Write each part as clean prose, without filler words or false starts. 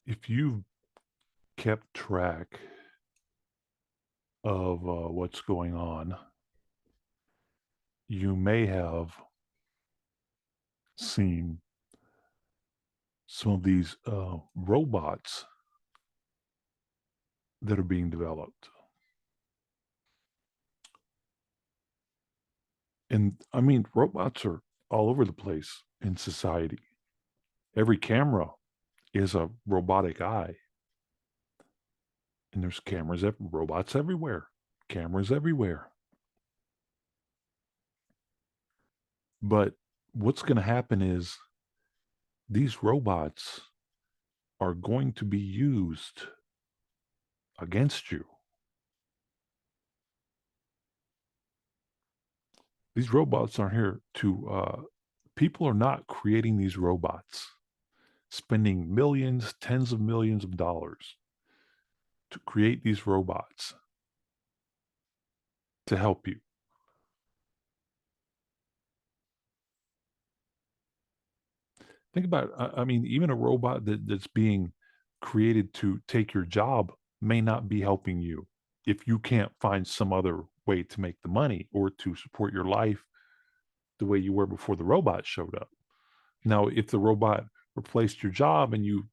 If you've kept track of what's going on, you may have seen some of these robots that are being developed. And I mean, robots are all over the place in society. Every camera is a robotic eye, and there's robots everywhere, cameras everywhere. But what's going to happen is these robots are going to be used against you. These robots aren't here to, people are not creating these robots, spending millions, tens of millions of dollars to create these robots to help you. Think about it. I mean, even a robot that's being created to take your job may not be helping you if you can't find some other way to make the money or to support your life the way you were before the robot showed up. Now, if the robot replaced your job and you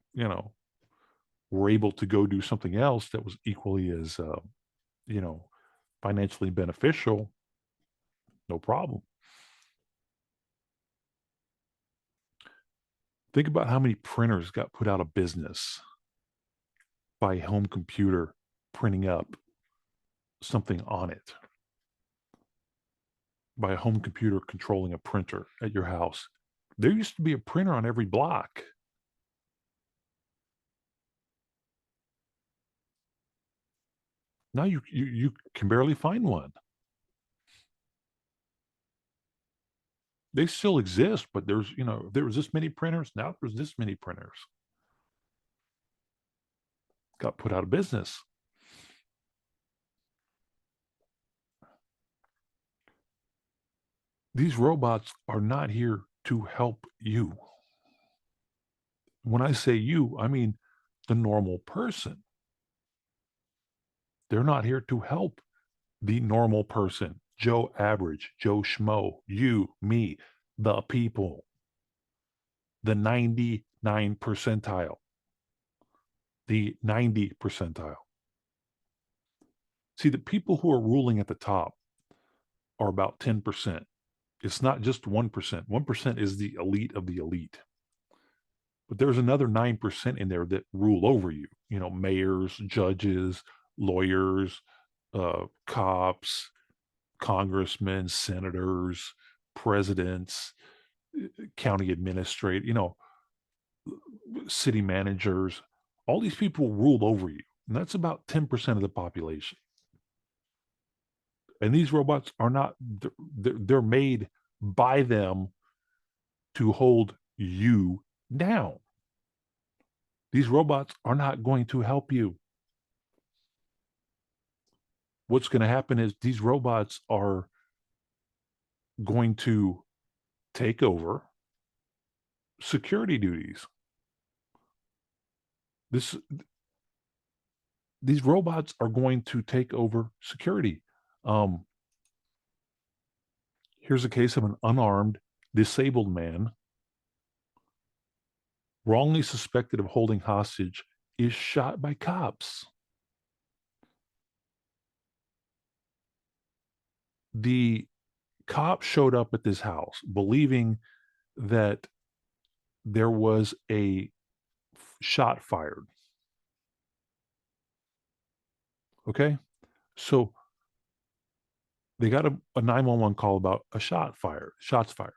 were able to go do something else that was equally as, you know, financially beneficial, no problem. Think about how many printers got put out of business by a home computer printing up something on it, by a home computer controlling a printer at your house. There used to be a printer on every block. Now you can barely find one. They still exist, but there was this many printers. Now there's this many printers. Got put out of business. These robots are not here to help you. When I say you, I mean the normal person. They're not here to help the normal person, Joe Average, Joe Schmo, you, me, the people, the 99 percentile, the 90 percentile. See, the people who are ruling at the top are about 10%. It's not just 1%. 1% is the elite of the elite. But there's another 9% in there that rule over you, mayors, judges, lawyers, cops, congressmen, senators, presidents, county administrators, city managers. All these people rule over you. And that's about 10% of the population. And these robots are not, they're made by them to hold you down. These robots are not going to help you. What's going to happen is these robots are going to take over security duties. This These robots are going to take over security. Um, Here's a case of an unarmed, disabled man wrongly suspected of holding hostage is shot by cops. The cop showed up at this house believing that there was a shot fired. Okay. So they got a 911 call about a shots fired,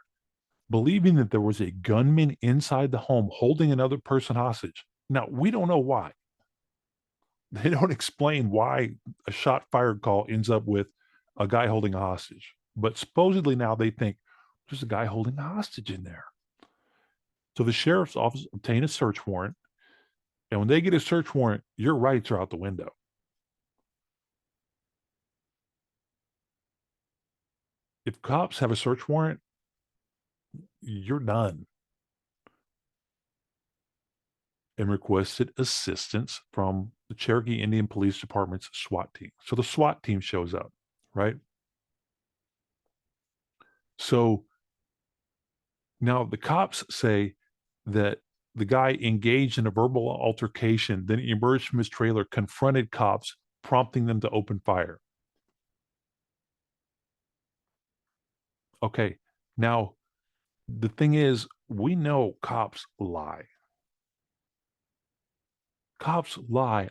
believing that there was a gunman inside the home holding another person hostage. Now, we don't know why. They don't explain why a shot fired call ends up with a guy holding a hostage. But supposedly now they think there's a guy holding a hostage in there. So the sheriff's office obtained a search warrant. And when they get a search warrant, your rights are out the window. If cops have a search warrant, you're done. and requested assistance from the Cherokee Indian Police Department's SWAT team. So the SWAT team shows up, right? So now the cops say that the guy engaged in a verbal altercation, then he emerged from his trailer, confronted cops, prompting them to open fire. Okay, now the thing is, we know cops lie. Cops lie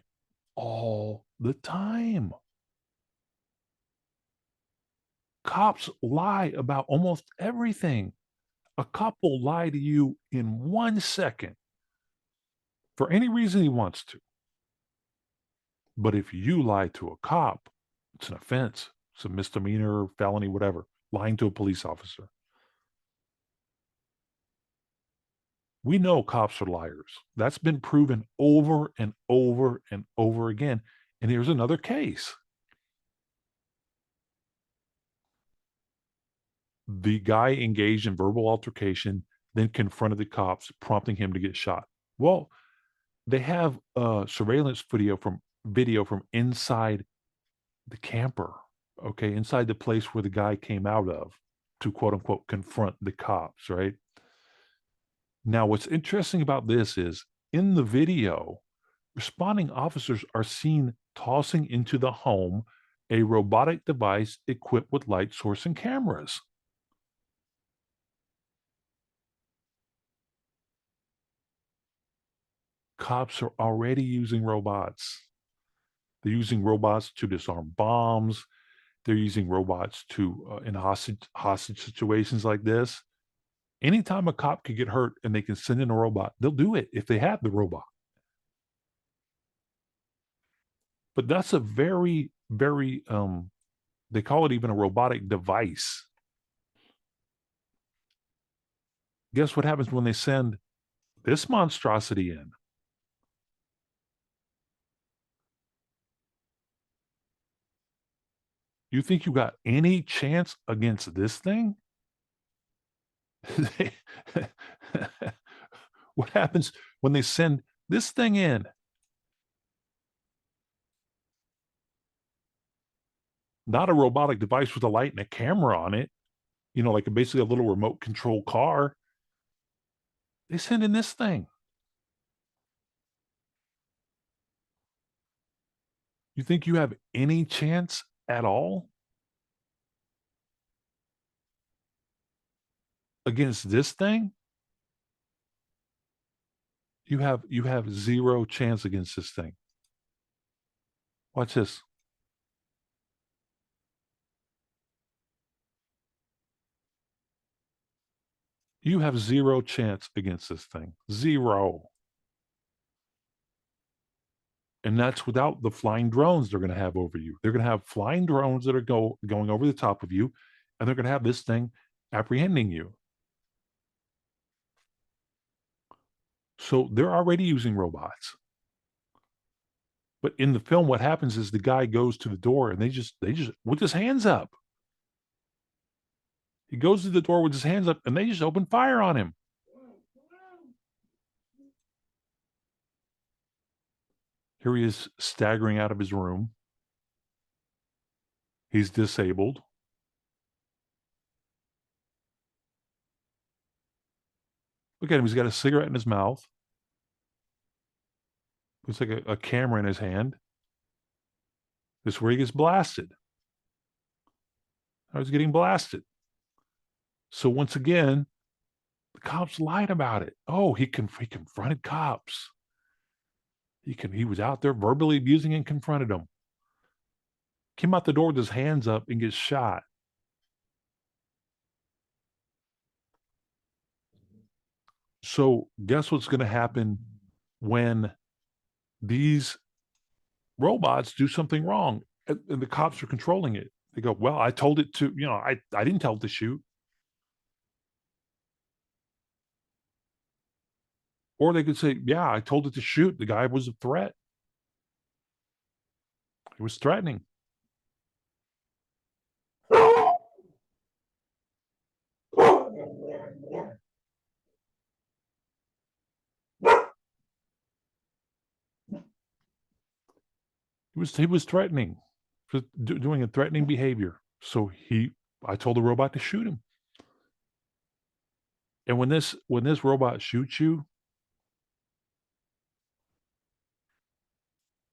all the time. Cops lie about almost everything. A cop will lie to you in 1 second for any reason he wants to. But if you lie to a cop, it's an offense. It's a misdemeanor, felony, whatever. Lying to a police officer. We know cops are liars. That's been proven over and over and over again. And here's another case. The guy engaged in verbal altercation, then confronted the cops, prompting him to get shot. Well, they have surveillance video from inside the camper, okay, inside the place where the guy came out of to quote unquote confront the cops, right? Now, what's interesting about this is in the video, responding officers are seen tossing into the home a robotic device equipped with light source and cameras. Cops are already using robots. They're using robots to disarm bombs. They're using robots to in hostage situations like this. Anytime a cop could get hurt and they can send in a robot, they'll do it if they have the robot. But that's a very, very they call it even a robotic device. Guess what happens when they send this monstrosity in? You think you got any chance against this thing? What happens when they send this thing in? Not a robotic device with a light and a camera on it, like basically a little remote control car. They send in this thing. You think you have any chance at all against this thing? You have zero chance against this thing. Watch this. You have zero chance against this thing. Zero. And that's without the flying drones they're going to have over you. They're going to have flying drones that are going over the top of you, and they're going to have this thing apprehending you. So they're already using robots. But in the film, what happens is the guy goes to the door and they just with his hands up. He goes to the door with his hands up and they just open fire on him. Here he is staggering out of his room. He's disabled. Look at him. He's got a cigarette in his mouth. Looks like a camera in his hand. This is where he gets blasted. I was getting blasted. So once again, the cops lied about it. Oh, he confronted cops. He was out there verbally abusing and confronted them. Came out the door with his hands up and gets shot. So guess what's going to happen when these robots do something wrong and the cops are controlling it? They go, well, I told it to, I didn't tell it to shoot. Or they could say, yeah, I told it to shoot. The guy was a threat. He was threatening. He was threatening, doing a threatening behavior. So I told the robot to shoot him. And when this robot shoots you,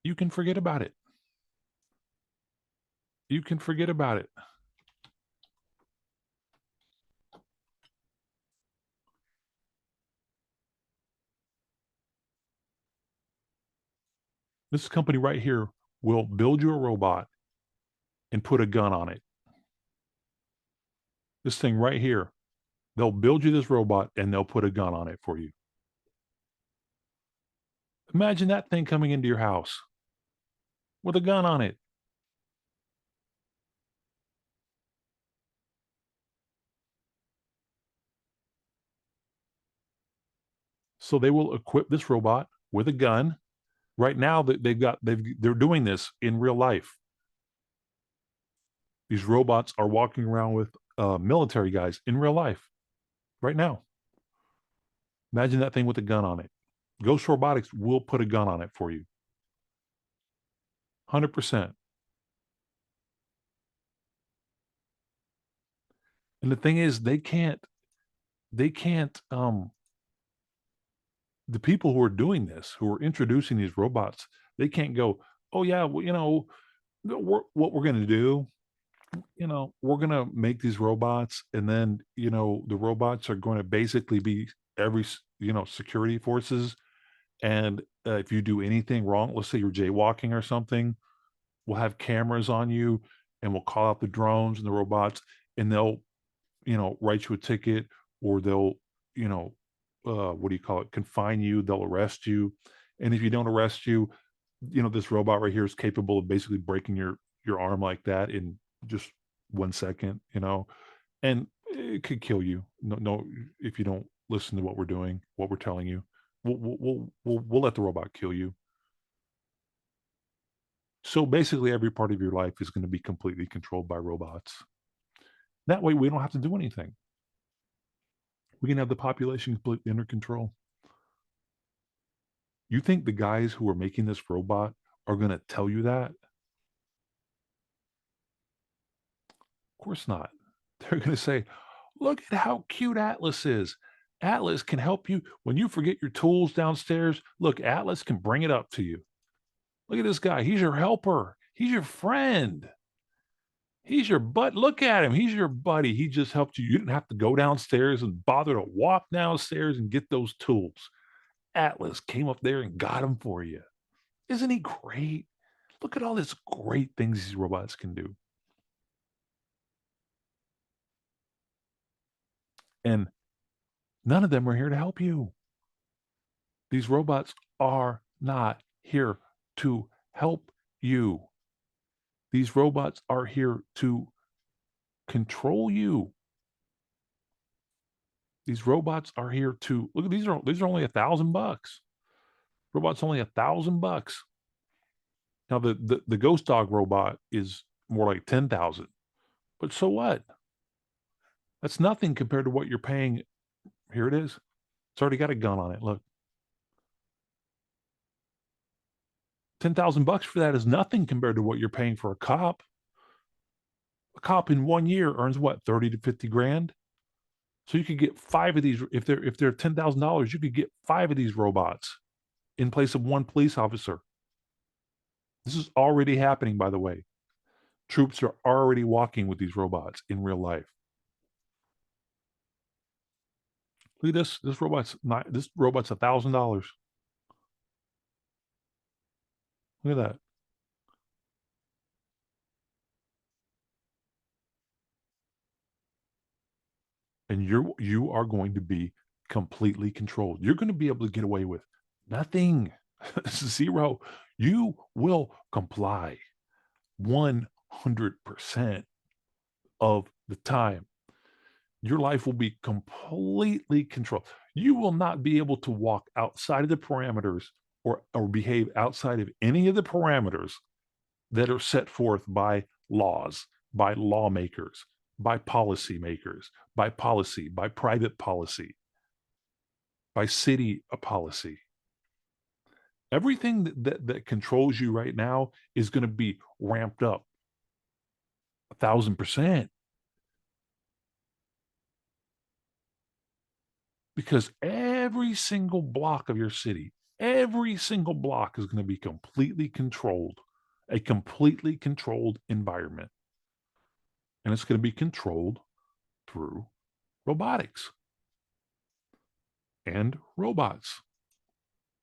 you can forget about it. You can forget about it. This company right here will build you a robot and put a gun on it. This thing right here, they'll build you this robot and they'll put a gun on it for you. Imagine that thing coming into your house with a gun on it. So they will equip this robot with a gun. Right now, they're doing this in real life. These robots are walking around with military guys in real life right now. Imagine that thing with a gun on it. Ghost Robotics will put a gun on it for you. 100%. And the thing is, they can't, the people who are doing this, who are introducing these robots, they can't go, oh, yeah, well, what we're going to do, we're going to make these robots. And then, the robots are going to basically be security forces. And if you do anything wrong, let's say you're jaywalking or something, we'll have cameras on you and we'll call out the drones and the robots and they'll, write you a ticket or they'll, you know, what do you call it? Confine you. They'll arrest you. And if you don't arrest you, this robot right here is capable of basically breaking your arm like that in just 1 second, and it could kill you. No, no, if you don't listen to what we're doing, what we're telling you, we'll let the robot kill you. So basically, every part of your life is going to be completely controlled by robots. That way, we don't have to do anything. We can have the population completely under control. You think the guys who are making this robot are going to tell you that? Of course not. They're going to say, look at how cute Atlas is. Atlas can help you when you forget your tools downstairs. Look, Atlas can bring it up to you. Look at this guy. He's your helper. He's your friend. He's your butt. Look at him. He's your buddy. He just helped you. You didn't have to go downstairs and bother to walk downstairs and get those tools. Atlas came up there and got them for you. Isn't he great? Look at all these great things these robots can do. And none of them are here to help you. These robots are not here to help you. These robots are here to control you. These robots are here to look. These are only $1,000. Robot's only $1,000. Now the ghost dog robot is more like 10,000. But so what? That's nothing compared to what you're paying. Here it is. It's already got a gun on it. Look, $10,000 for that is nothing compared to what you're paying for a cop. A cop in 1 year earns what, 30 to 50 grand. So you could get five of these. If they're $10,000, you could get five of these robots in place of one police officer. This is already happening, by the way. Troops are already walking with these robots in real life. Look at this. This robot's $1,000. Look at that. And you are going to be completely controlled. You're going to be able to get away with nothing. Zero. You will comply 100% of the time. Your life will be completely controlled. You will not be able to walk outside of the parameters or behave outside of any of the parameters that are set forth by laws, by lawmakers, by policymakers, by policy, by private policy, by city policy. Everything that controls you right now is going to be ramped up 1,000% because every single block is going to be completely controlled, a completely controlled environment. And it's going to be controlled through robotics and robots.